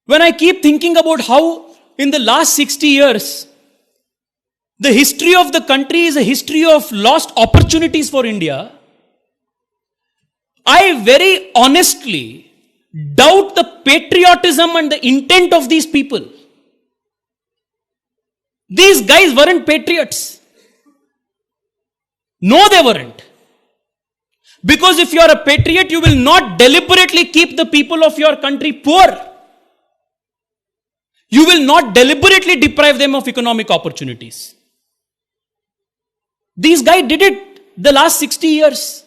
When I keep thinking about how in the last 60 years, the history of the country is a history of lost opportunities for India, I very honestly doubt the patriotism and the intent of these people. These guys weren't patriots. No, they weren't. Because if you are a patriot, you will not deliberately keep the people of your country poor. You will not deliberately deprive them of economic opportunities. These guys did it the last 60 years.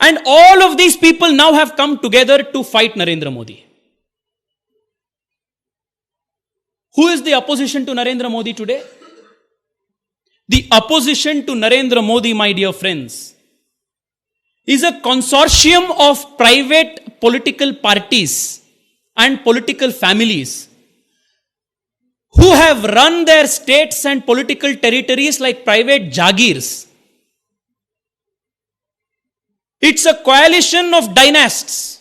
And all of these people now have come together to fight Narendra Modi. Who is the opposition to Narendra Modi today? The opposition to Narendra Modi, my dear friends, is a consortium of private political parties and political families who have run their states and political territories like private jagirs. It's a coalition of dynasts,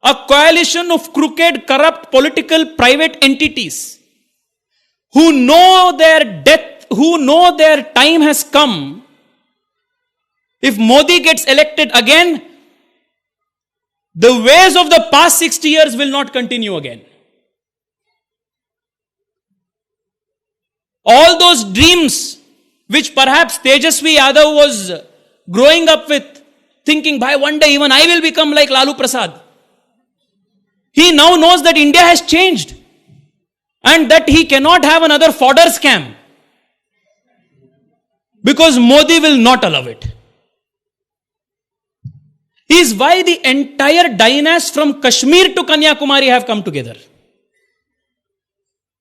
a coalition of crooked, corrupt political private entities who know their death, who know their time has come. If Modi gets elected again, the ways of the past 60 years will not continue again. All those dreams which perhaps Tejasvi Yadav was growing up with, thinking, by one day even I will become like Lalu Prasad. He now knows that India has changed and that he cannot have another fodder scam because Modi will not allow it. Is why the entire dynasty from Kashmir to Kanyakumari have come together.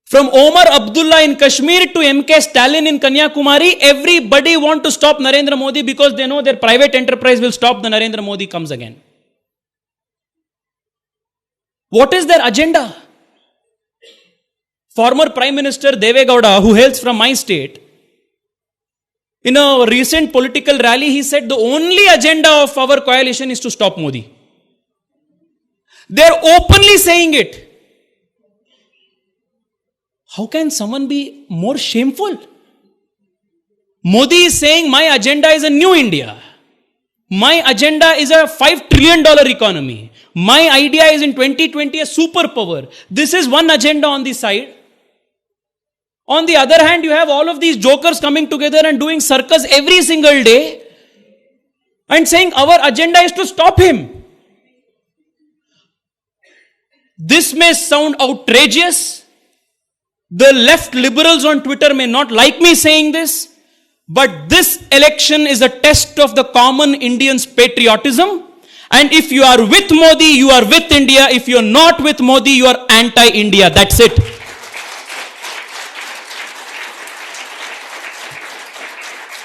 From Omar Abdullah in Kashmir to MK Stalin in Kanyakumari, everybody want to stop Narendra Modi because they know their private enterprise will stop the Narendra Modi comes again. What is their agenda? Former Prime Minister Deve Gowda, who hails from my state, in a recent political rally, he said the only agenda of our coalition is to stop Modi. They're openly saying it. How can someone be more shameful? Modi is saying my agenda is a new India. My agenda is a $5 trillion economy. My idea is in 2020 a superpower. This is one agenda on the side. On the other hand, you have all of these jokers coming together and doing circus every single day and saying our agenda is to stop him. This may sound outrageous. The left liberals on Twitter may not like me saying this, but this election is a test of the common Indian's patriotism. And if you are with Modi, you are with India. If you are not with Modi, you are anti-India. That's it.